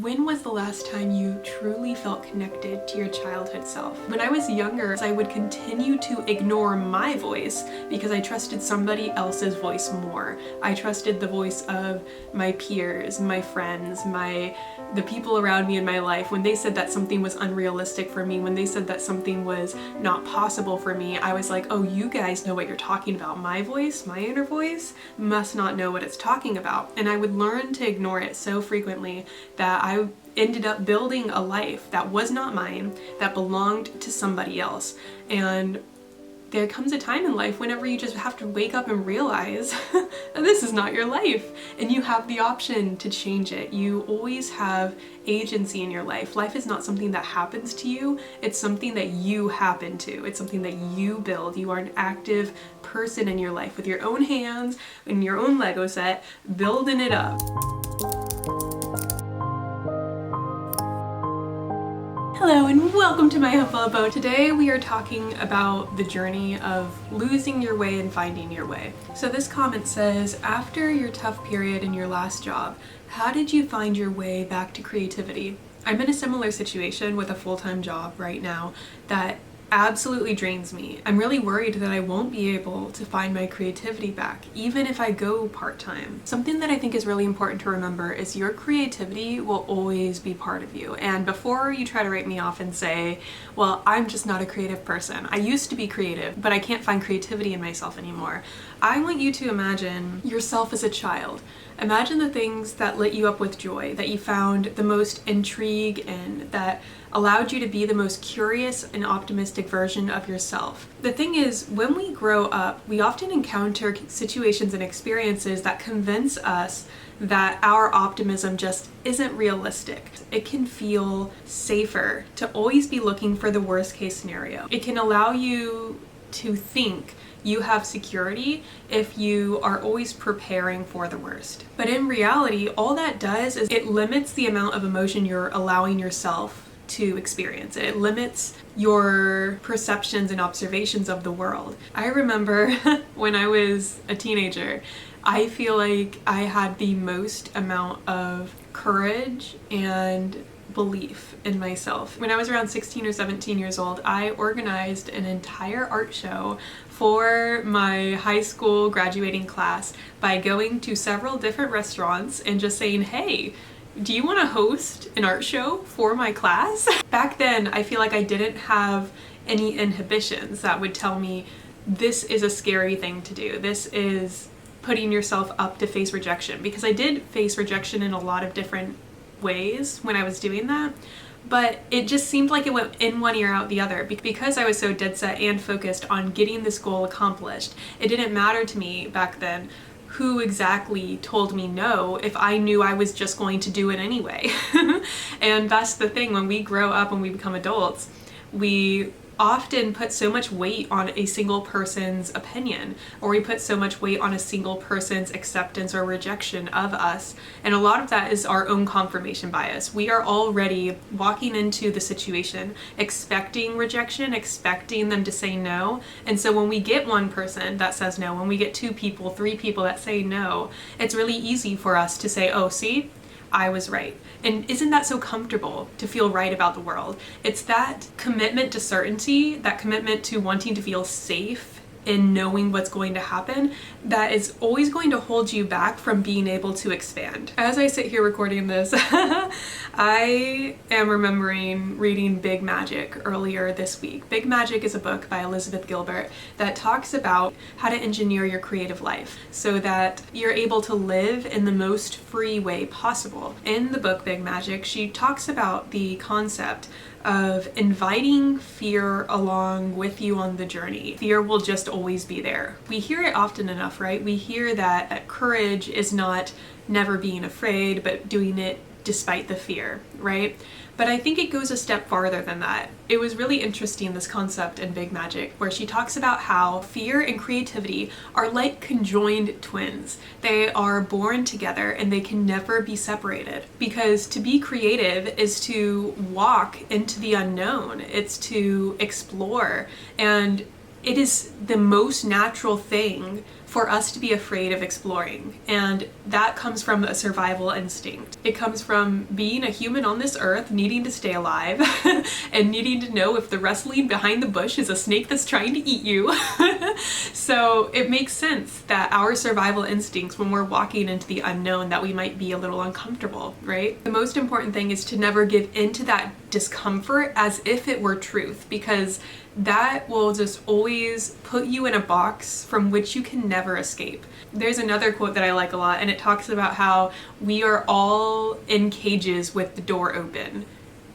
When was the last time you truly felt connected to your childhood self? When I was younger, I would continue to ignore my voice because I trusted somebody else's voice more. I trusted the voice of my peers, my friends, the people around me in my life. When they said that something was unrealistic for me, when they said that something was not possible for me, I was like, oh, you guys know what you're talking about. My voice, my inner voice, must not know what it's talking about. And I would learn to ignore it so frequently that I ended up building a life that was not mine, that belonged to somebody else. And there comes a time in life whenever you just have to wake up and realize that this is not your life, and you have the option to change it. You always have agency in your life. Life is not something that happens to you, it's something that you happen to. It's something that you build. You are an active person in your life with your own hands, in your own Lego set, building it up. Hello and welcome to my humble abode. Today we are talking about the journey of losing your way and finding your way. So this comment says, after your tough period in your last job, how did you find your way back to creativity? I'm in a similar situation with a full-time job right now that absolutely drains me. I'm really worried that I won't be able to find my creativity back, even if I go part-time. Something that I think is really important to remember is your creativity will always be part of you. And before you try to write me off and say, well, I'm just not a creative person. I used to be creative, but I can't find creativity in myself anymore. I want you to imagine yourself as a child. Imagine the things that lit you up with joy, that you found the most intrigue in, that allowed you to be the most curious and optimistic version of yourself. The thing is, when we grow up, we often encounter situations and experiences that convince us that our optimism just isn't realistic. It can feel safer to always be looking for the worst case scenario. It can allow you to think you have security if you are always preparing for the worst. But in reality, all that does is it limits the amount of emotion you're allowing yourself to experience. It limits your perceptions and observations of the world. I remember when I was a teenager, I feel like I had the most amount of courage and belief in myself. When I was around 16 or 17 years old, I organized an entire art show for my high school graduating class by going to several different restaurants and just saying, hey, do you want to host an art show for my class? Back then, I feel like I didn't have any inhibitions that would tell me this is a scary thing to do. This is putting yourself up to face rejection, because I did face rejection in a lot of different ways when I was doing that, but it just seemed like it went in one ear out the other. Because I was so dead set and focused on getting this goal accomplished, it didn't matter to me back then who exactly told me no if I knew I was just going to do it anyway. And that's the thing, when we grow up and we become adults, we often put so much weight on a single person's opinion, or we put so much weight on a single person's acceptance or rejection of us. And a lot of that is our own confirmation bias. We are already walking into the situation expecting rejection, expecting them to say no. And so when we get one person that says no, when we get 2 people, 3 people that say no, it's really easy for us to say, oh, see, I was right. And isn't that so comfortable to feel right about the world? It's that commitment to certainty, that commitment to wanting to feel safe in knowing what's going to happen, that is always going to hold you back from being able to expand. As I sit here recording this, I am remembering reading Big Magic earlier this week. Big Magic is a book by Elizabeth Gilbert that talks about how to engineer your creative life so that you're able to live in the most free way possible. In the book Big Magic, she talks about the concept of inviting fear along with you on the journey. Fear will just always be there. We hear it often enough, right? We hear that courage is not never being afraid, but doing it despite the fear, right? But I think it goes a step farther than that. It was really interesting, this concept in Big Magic, where she talks about how fear and creativity are like conjoined twins. They are born together and they can never be separated. Because to be creative is to walk into the unknown. It's to explore, and it is the most natural thing for us to be afraid of exploring. And that comes from a survival instinct. It comes from being a human on this earth, needing to stay alive and needing to know if the rustling behind the bush is a snake that's trying to eat you. So it makes sense that our survival instincts, when we're walking into the unknown, that we might be a little uncomfortable, right? The most important thing is to never give into that discomfort as if it were truth, because that will just always put you in a box from which you can never escape. There's another quote that I like a lot, and it talks about how we are all in cages with the door open.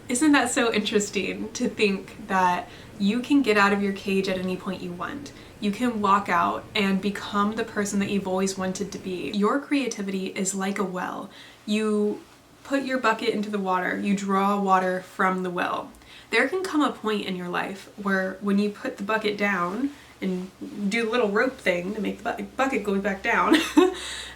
Isn't that so interesting to think that you can get out of your cage at any point you want? You can walk out and become the person that you've always wanted to be. Your creativity is like a well. You put your bucket into the water, you draw water from the well. There can come a point in your life where when you put the bucket down and do the little rope thing to make the bucket go back down,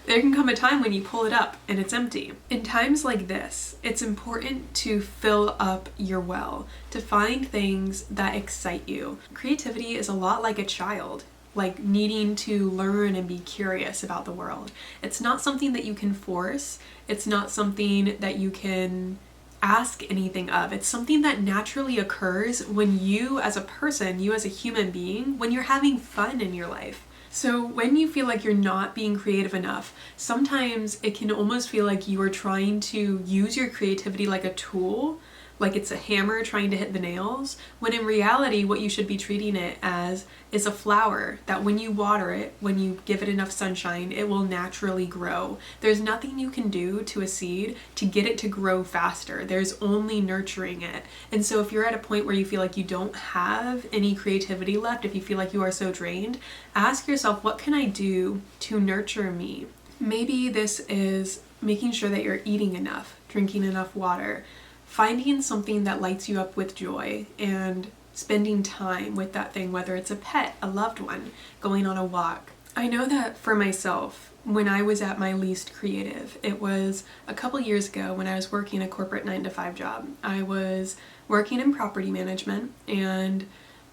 there can come a time when you pull it up and it's empty. In times like this, it's important to fill up your well, to find things that excite you. Creativity is a lot like a child, like needing to learn and be curious about the world. It's not something that you can force. It's not something that you can ask anything of. It's something that naturally occurs when you as a person, you as a human being, when you're having fun in your life. So when you feel like you're not being creative enough, sometimes it can almost feel like you are trying to use your creativity like a tool, like it's a hammer trying to hit the nails, when in reality what you should be treating it as is a flower that when you water it, when you give it enough sunshine, it will naturally grow. There's nothing you can do to a seed to get it to grow faster. There's only nurturing it. And so if you're at a point where you feel like you don't have any creativity left, if you feel like you are so drained, ask yourself, what can I do to nurture me? Maybe this is making sure that you're eating enough, drinking enough water, finding something that lights you up with joy and spending time with that thing, whether it's a pet, a loved one, going on a walk. I know that for myself, when I was at my least creative, it was a couple years ago when I was working a corporate 9-to-5 job. I was working in property management, and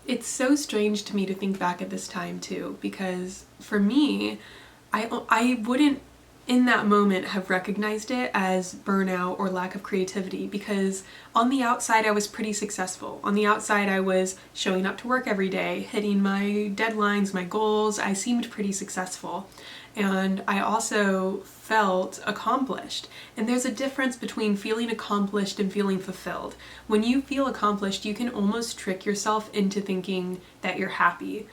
it's so strange to me to think back at this time too, because for me, I wouldn't in that moment have recognized it as burnout or lack of creativity, because on the outside I was pretty successful. On the outside I was showing up to work every day, hitting my deadlines, my goals. I seemed pretty successful. And I also felt accomplished. And there's a difference between feeling accomplished and feeling fulfilled. When you feel accomplished, you can almost trick yourself into thinking that you're happy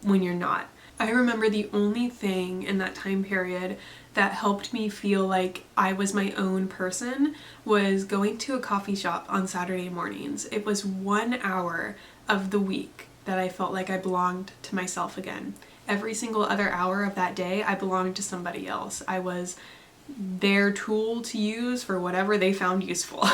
when you're not. I remember the only thing in that time period that helped me feel like I was my own person was going to a coffee shop on Saturday mornings. It was 1 hour of the week that I felt like I belonged to myself again. Every single other hour of that day, I belonged to somebody else. I was their tool to use for whatever they found useful.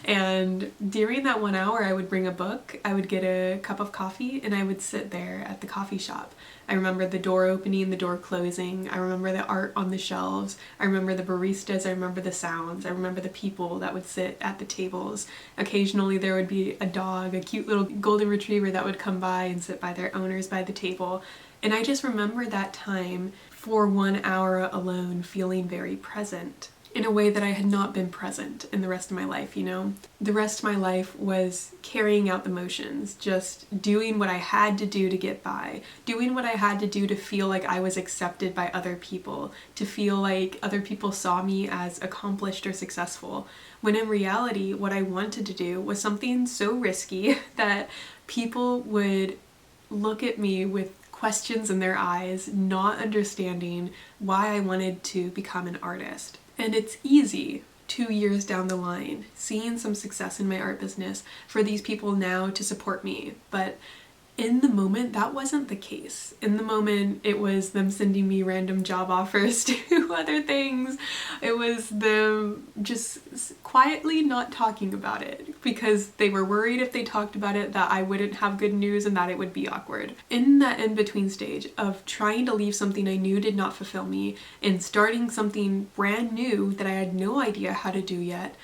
And during that 1 hour, I would bring a book, I would get a cup of coffee, and I would sit there at the coffee shop. I remember the door opening, the door closing. I remember the art on the shelves. I remember the baristas. I remember the sounds. I remember the people that would sit at the tables. Occasionally there would be a dog, a cute little golden retriever that would come by and sit by their owners by the table. And I just remember that time for 1 hour alone feeling very present in a way that I had not been present in the rest of my life, you know? The rest of my life was carrying out the motions, just doing what I had to do to get by, doing what I had to do to feel like I was accepted by other people, to feel like other people saw me as accomplished or successful, when in reality what I wanted to do was something so risky that people would look at me with questions in their eyes, not understanding why I wanted to become an artist. And it's easy, 2 years down the line, seeing some success in my art business, for these people now to support me. But in the moment, that wasn't the case. In the moment, it was them sending me random job offers to other things. It was them just quietly not talking about it because they were worried if they talked about it that I wouldn't have good news and that it would be awkward. In that in-between stage of trying to leave something I knew did not fulfill me and starting something brand new that I had no idea how to do yet,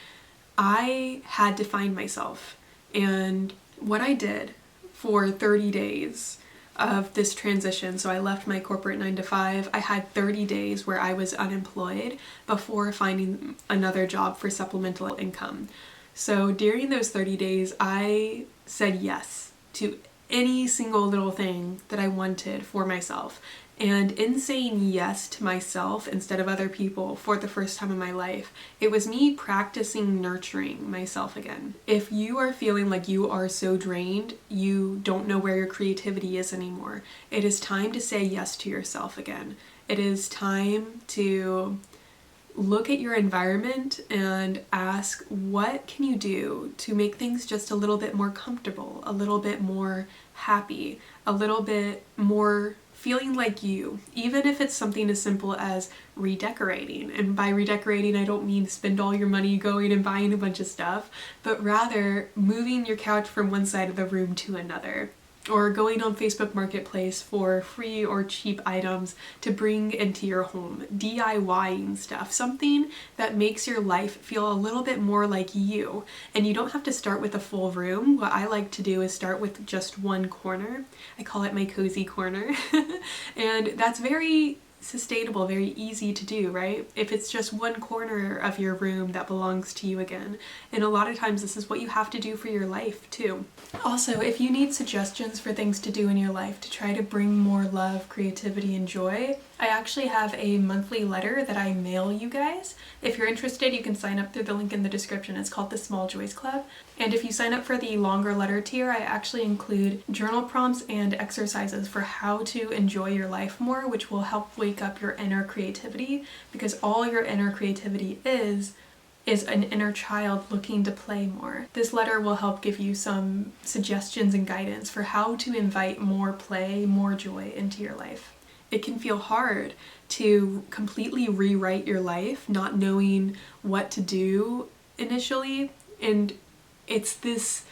I had to find myself. And what I did for 30 days of this transition. So I left my corporate 9 to 5. I had 30 days where I was unemployed before finding another job for supplemental income. So during those 30 days, I said yes to any single little thing that I wanted for myself. And in saying yes to myself instead of other people for the first time in my life, it was me practicing nurturing myself again. If you are feeling like you are so drained, you don't know where your creativity is anymore, it is time to say yes to yourself again. It is time to look at your environment and ask, what can you do to make things just a little bit more comfortable, a little bit more happy, a little bit more feeling like you, even if it's something as simple as redecorating. And by redecorating, I don't mean spend all your money going and buying a bunch of stuff, but rather moving your couch from one side of the room to another, or going on Facebook Marketplace for free or cheap items to bring into your home, DIYing stuff, something that makes your life feel a little bit more like you. And you don't have to start with a full room. What I like to do is start with just one corner. I call it my cozy corner. And that's very sustainable, very easy to do, right? If it's just one corner of your room that belongs to you again. And a lot of times this is what you have to do for your life too. Also, if you need suggestions for things to do in your life to try to bring more love, creativity, and joy, I actually have a monthly letter that I mail you guys. If you're interested, you can sign up through the link in the description. It's called the Small Joys Club. And if you sign up for the longer letter tier, I actually include journal prompts and exercises for how to enjoy your life more, which will help wake up your inner creativity, because all your inner creativity is an inner child looking to play more. This letter will help give you some suggestions and guidance for how to invite more play, more joy into your life. It can feel hard to completely rewrite your life, not knowing what to do initially. And it's this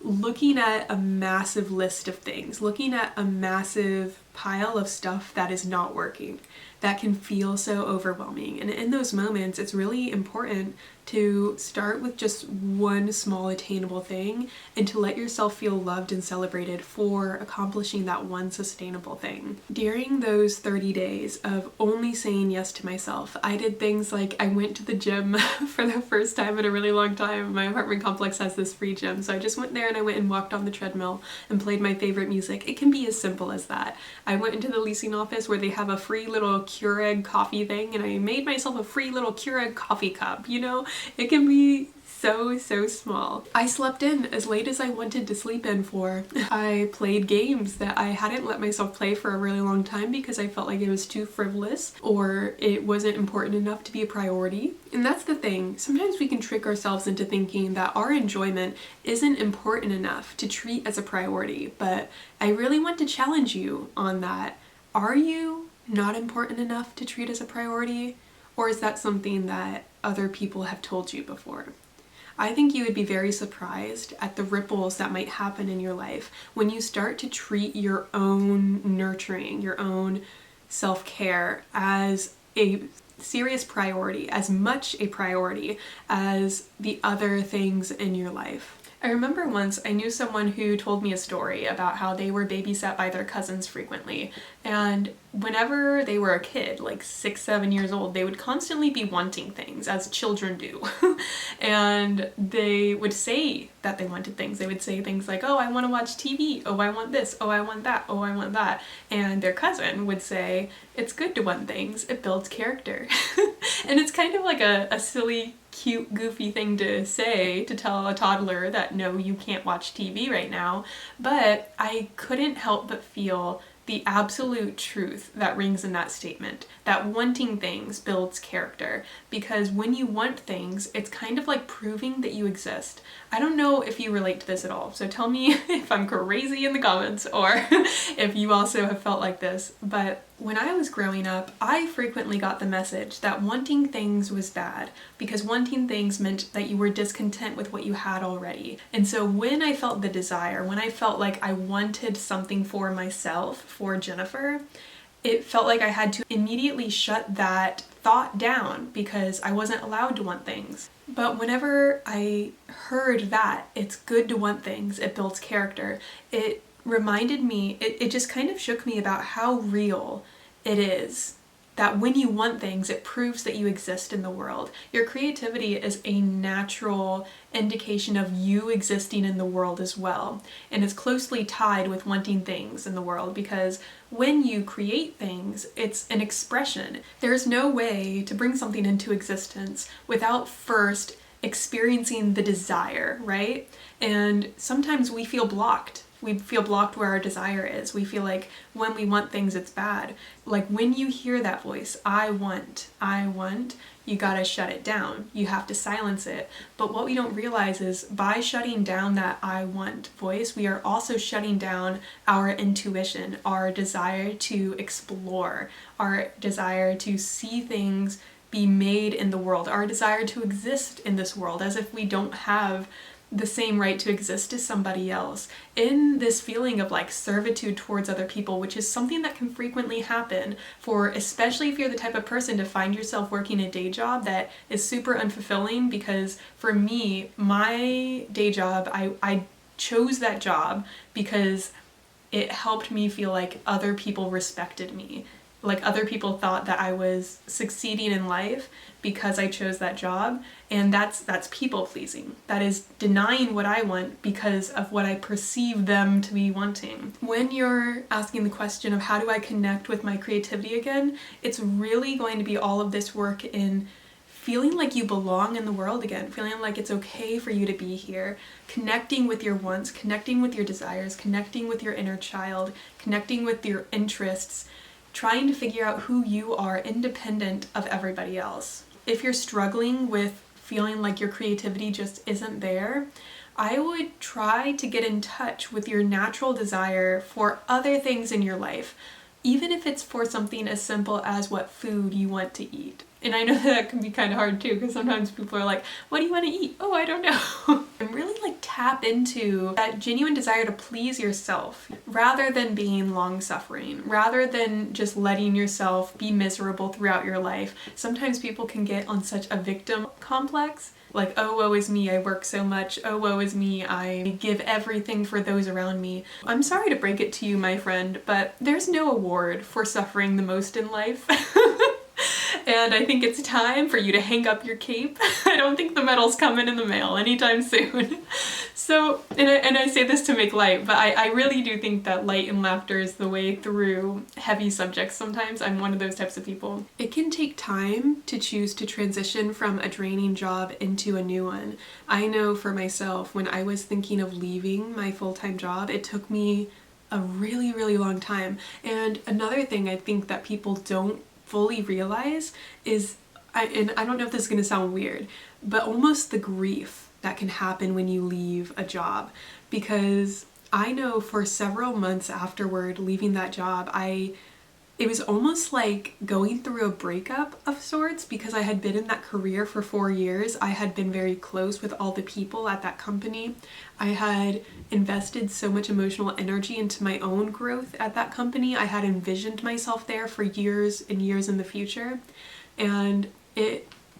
looking at a massive list of things, looking at a massive pile of stuff that is not working, that can feel so overwhelming. And in those moments, it's really important to start with just one small attainable thing and to let yourself feel loved and celebrated for accomplishing that one sustainable thing. During those 30 days of only saying yes to myself, I did things like I went to the gym for the first time in a really long time. My apartment complex has this free gym, so I just went there and I went and walked on the treadmill and played my favorite music. It can be as simple as that. I went into the leasing office where they have a free little Keurig coffee thing, and I made myself a free little Keurig coffee cup, you know? It can be so small. I slept in as late as I wanted to sleep in for. I played games that I hadn't let myself play for a really long time because I felt like it was too frivolous or it wasn't important enough to be a priority. And that's the thing. Sometimes we can trick ourselves into thinking that our enjoyment isn't important enough to treat as a priority, but I really want to challenge you on that. Are you not important enough to treat as a priority? Or is that something that other people have told you before? I think you would be very surprised at the ripples that might happen in your life when you start to treat your own nurturing, your own self-care as a serious priority, as much a priority as the other things in your life. I remember once I knew someone who told me a story about how they were babysat by their cousins frequently, and whenever they were a kid, like 6, 7 years old, they would constantly be wanting things, as children do. And they would say that they wanted things. They would say things like, oh, I want to watch TV. Oh, I want this. Oh, I want that. Oh, I want that. And their cousin would say, it's good to want things. It builds character. And it's kind of like a silly, cute, goofy thing to say, to tell a toddler that no, you can't watch TV right now. But I couldn't help but feel the absolute truth that rings in that statement, that wanting things builds character, because when you want things, it's kind of like proving that you exist. I don't know if you relate to this at all, so tell me if I'm crazy in the comments or if you also have felt like this, but when I was growing up, I frequently got the message that wanting things was bad because wanting things meant that you were discontent with what you had already. And so when I felt the desire, when I felt like I wanted something for myself, for Jennifer, it felt like I had to immediately shut that thought down because I wasn't allowed to want things. But whenever I heard that it's good to want things, it builds character, it reminded me, it just kind of shook me about how real it is that when you want things, it proves that you exist in the world. Your creativity is a natural indication of you existing in the world as well. And it's closely tied with wanting things in the world, because when you create things, it's an expression. There's no way to bring something into existence without first experiencing the desire, right? And sometimes we feel blocked. We feel blocked where our desire is. We feel like when we want things, it's bad. Like when you hear that voice, I want, you gotta shut it down. You have to silence it. But what we don't realize is by shutting down that I want voice, we are also shutting down our intuition, our desire to explore, our desire to see things be made in the world, our desire to exist in this world, as if we don't have the same right to exist as somebody else. In this feeling of like servitude towards other people, which is something that can frequently happen for, especially if you're the type of person to find yourself working a day job that is super unfulfilling. Because for me, my day job, I chose that job because it helped me feel like other people respected me. Like other people thought that I was succeeding in life because I chose that job, and that's people pleasing. That is denying what I want because of what I perceive them to be wanting. When you're asking the question of how do I connect with my creativity again, it's really going to be all of this work in feeling like you belong in the world again, feeling like it's okay for you to be here, connecting with your wants, connecting with your desires, connecting with your inner child, connecting with your interests, trying to figure out who you are independent of everybody else. If you're struggling with feeling like your creativity just isn't there, I would try to get in touch with your natural desire for other things in your life, even if it's for something as simple as what food you want to eat. And I know that can be kind of hard too, because sometimes people are like, what do you want to eat? Oh, I don't know. And really like tap into that genuine desire to please yourself rather than being long-suffering, rather than just letting yourself be miserable throughout your life. Sometimes people can get on such a victim complex. Like, oh, woe is me, I work so much. Oh, woe is me, I give everything for those around me. I'm sorry to break it to you, my friend, but there's no award for suffering the most in life. And I think it's time for you to hang up your cape. I don't think the medal's coming in the mail anytime soon. So, and I say this to make light, but I really do think that light and laughter is the way through heavy subjects sometimes. I'm one of those types of people. It can take time to choose to transition from a draining job into a new one. I know for myself, when I was thinking of leaving my full-time job, it took me a really, really long time. And another thing I think that people don't fully realize is, and I don't know if this is going to sound weird, but almost the grief that can happen when you leave a job. Because I know for several months afterward leaving that job, it was almost like going through a breakup of sorts, because I had been in that career for 4 years. I had been very close with all the people at that company. I had invested so much emotional energy into my own growth at that company. I had envisioned myself there for years and years in the future. And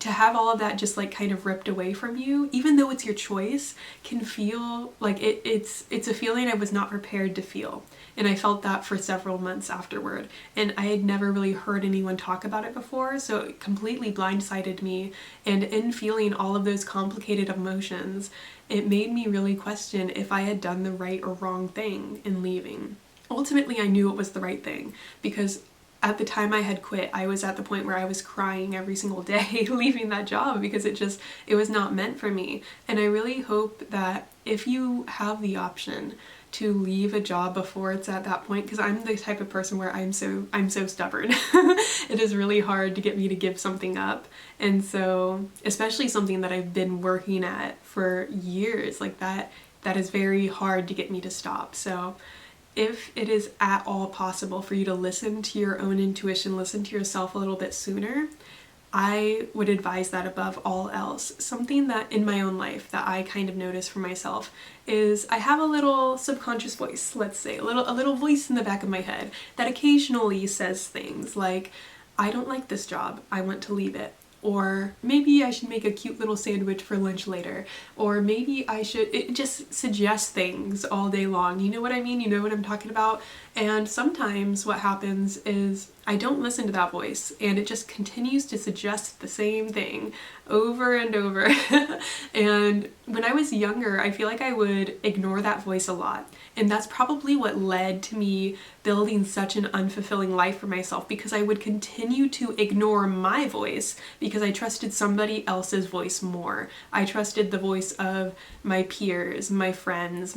to have all of that just like kind of ripped away from you, even though it's your choice, can feel like it's a feeling I was not prepared to feel. And I felt that for several months afterward. And I had never really heard anyone talk about it before, so it completely blindsided me. And in feeling all of those complicated emotions, it made me really question if I had done the right or wrong thing in leaving. Ultimately, I knew it was the right thing, because at the time I had quit, I was at the point where I was crying every single day leaving that job, because it was not meant for me. And I really hope that if you have the option to leave a job before it's at that point, because I'm the type of person where I'm so stubborn. It is really hard to get me to give something up. And so, especially something that I've been working at for years, like that is very hard to get me to stop. So if it is at all possible for you to listen to your own intuition, listen to yourself a little bit sooner, I would advise that above all else. Something that in my own life that I kind of notice for myself is I have a little subconscious voice, let's say, a little voice in the back of my head that occasionally says things like, I don't like this job, I want to leave it. or maybe I should make a cute little sandwich for lunch later, or maybe I should, it just suggests things all day long. You know what I mean? You know what I'm talking about? And sometimes what happens is I don't listen to that voice and it just continues to suggest the same thing over and over. And when I was younger, I feel like I would ignore that voice a lot. And that's probably what led to me building such an unfulfilling life for myself, because I would continue to ignore my voice because I trusted somebody else's voice more. I trusted the voice of my peers, my friends,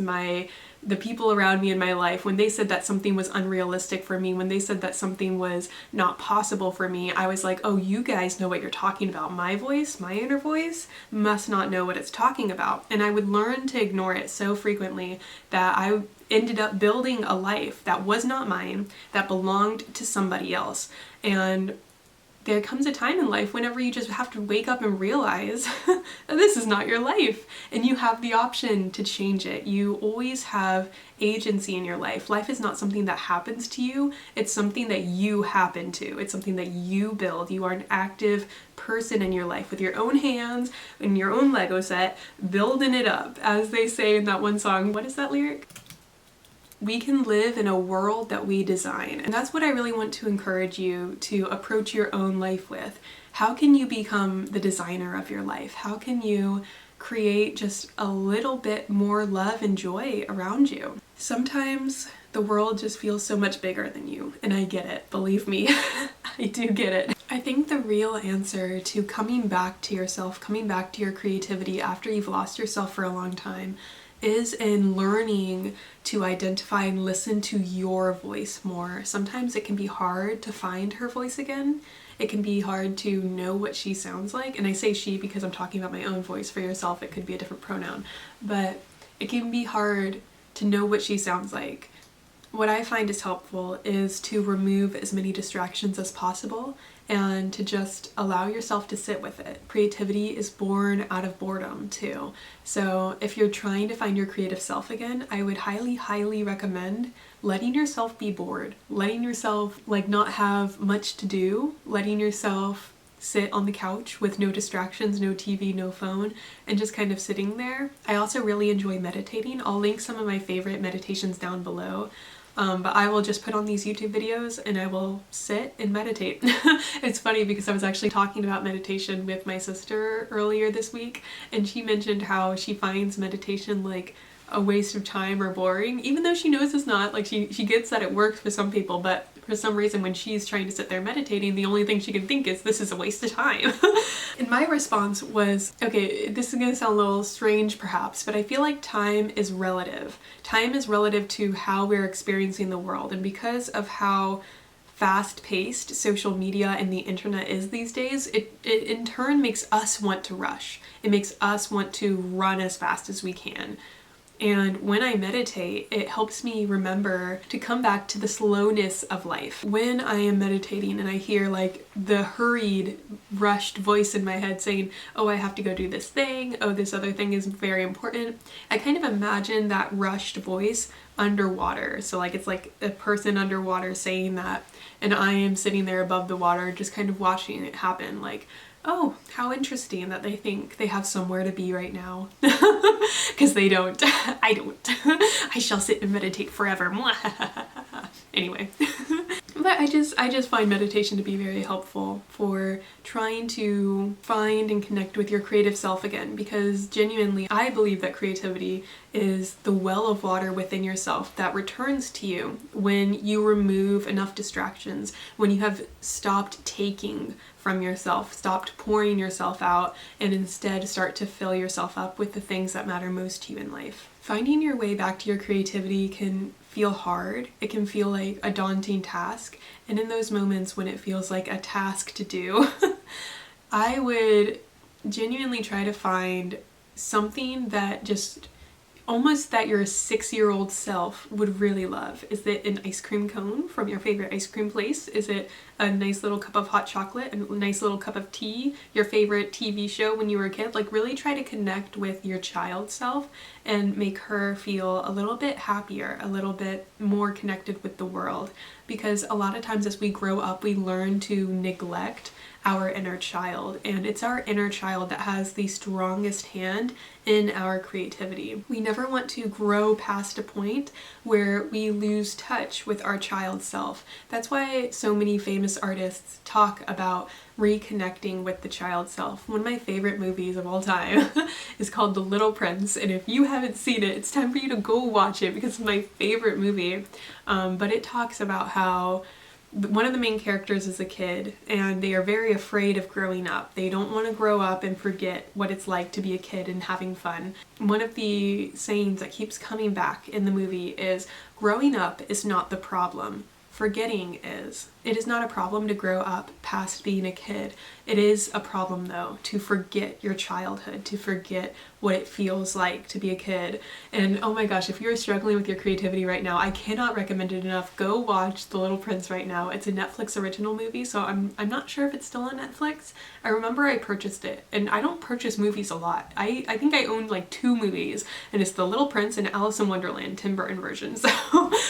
the people around me in my life. When they said that something was unrealistic for me, when they said that something was not possible for me, I was like, oh, you guys know what you're talking about. My voice, my inner voice, must not know what it's talking about. And I would learn to ignore it so frequently that I ended up building a life that was not mine, that belonged to somebody else. And there comes a time in life whenever you just have to wake up and realize that this is not your life, and you have the option to change it. You always have agency in your life. Life is not something that happens to you, it's something that you happen to. It's something that you build. You are an active person in your life with your own hands and your own Lego set, building it up, as they say in that one song. What is that lyric? We can live in a world that we design. And that's what I really want to encourage you to approach your own life with. How can you become the designer of your life? How can you create just a little bit more love and joy around you? Sometimes the world just feels so much bigger than you, and I get it. Believe me, I do get it. I think the real answer to coming back to yourself, coming back to your creativity after you've lost yourself for a long time, is in learning to identify and listen to your voice more. Sometimes it can be hard to find her voice again. It can be hard to know what she sounds like. And I say she because I'm talking about my own voice. For yourself, it could be a different pronoun. But it can be hard to know what she sounds like. What I find is helpful is to remove as many distractions as possible and to just allow yourself to sit with it. Creativity is born out of boredom too. So if you're trying to find your creative self again, I would highly, highly recommend letting yourself be bored, letting yourself not have much to do, letting yourself sit on the couch with no distractions, no TV, no phone, and just kind of sitting there. I also really enjoy meditating. I'll link some of my favorite meditations down below. But I will just put on these YouTube videos and I will sit and meditate. It's funny because I was actually talking about meditation with my sister earlier this week, and she mentioned how she finds meditation like a waste of time or boring, even though she knows it's not. Like she gets that it works for some people, but for some reason when she's trying to sit there meditating, the only thing she can think is, this is a waste of time. And my response was, okay, this is gonna sound a little strange perhaps, but I feel like time is relative. Time is relative to how we're experiencing the world, and because of how fast-paced social media and the internet is these days, it in turn makes us want to rush. It makes us want to run as fast as we can. And when I meditate, it helps me remember to come back to the slowness of life. When I am meditating and I hear like the hurried, rushed voice in my head saying, oh, I have to go do this thing, oh, this other thing is very important, I kind of imagine that rushed voice underwater. So like it's like a person underwater saying that, and I am sitting there above the water just kind of watching it happen, like, oh, how interesting that they think they have somewhere to be right now. Because they don't. I don't. I shall sit and meditate forever. Anyway. But I just find meditation to be very helpful for trying to find and connect with your creative self again, because genuinely I believe that creativity is the well of water within yourself that returns to you when you remove enough distractions, when you have stopped taking from yourself, stopped pouring yourself out, and instead start to fill yourself up with the things that matter most to you in life. Finding your way back to your creativity can feel hard. It can feel like a daunting task. And in those moments when it feels like a task to do, I would genuinely try to find something that just almost that your 6-year-old self would really love. Is it an ice cream cone from your favorite ice cream place? Is it a nice little cup of hot chocolate, a nice little cup of tea, your favorite TV show when you were a kid? Like really try to connect with your child self and make her feel a little bit happier, a little bit more connected with the world. Because a lot of times as we grow up, we learn to neglect our inner child, and it's our inner child that has the strongest hand in our creativity. We never want to grow past a point where we lose touch with our child self. That's why so many famous artists talk about reconnecting with the child self. One of my favorite movies of all time is called The Little Prince, and if you haven't seen it, it's time for you to go watch it because it's my favorite movie. But it talks about how one of the main characters is a kid, and they are very afraid of growing up. They don't want to grow up and forget what it's like to be a kid and having fun. One of the sayings that keeps coming back in the movie is, growing up is not the problem. Forgetting is. It is not a problem to grow up past being a kid. It is a problem, though, to forget your childhood, to forget what it feels like to be a kid. And oh my gosh, if you're struggling with your creativity right now, I cannot recommend it enough. Go watch The Little Prince right now. It's a Netflix original movie, so I'm not sure if it's still on Netflix. I remember I purchased it, and I don't purchase movies a lot. I think I owned like 2 movies, and it's The Little Prince and Alice in Wonderland, Tim Burton version, so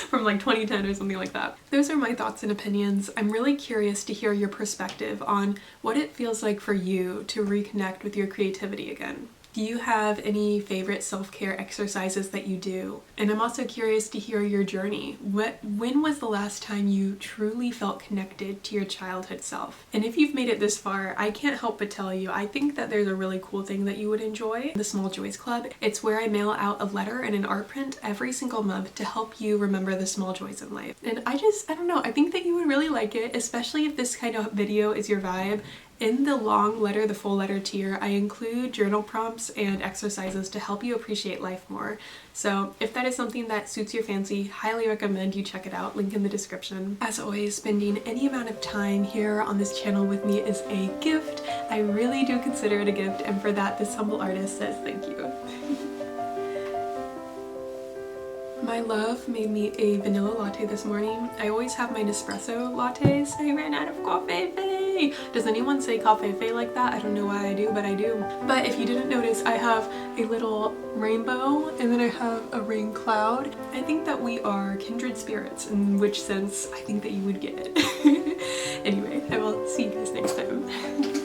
from like 2010 or something like that. Those are my thoughts and opinions. I'm really curious to hear your perspective on what it feels like for you to reconnect with your creativity again. Do you have any favorite self-care exercises that you do? And I'm also curious to hear your journey. When was the last time you truly felt connected to your childhood self? And if you've made it this far, I can't help but tell you, I think that there's a really cool thing that you would enjoy, the Small Joys Club. It's where I mail out a letter and an art print every single month to help you remember the small joys in life. And I don't know, I think that you would really like it, especially if this kind of video is your vibe. In the long letter, the full letter tier, I include journal prompts and exercises to help you appreciate life more. So if that is something that suits your fancy, highly recommend you check it out, link in the description. As always, spending any amount of time here on this channel with me is a gift. I really do consider it a gift, and for that, this humble artist says thank you. My love made me a vanilla latte this morning. I always have my Nespresso lattes. I ran out of coffee. Does anyone say coffee like that? I don't know why I do, but I do. But if you didn't notice, I have a little rainbow and then I have a rain cloud. I think that we are kindred spirits, in which sense I think that you would get it. Anyway, I will see you guys next time.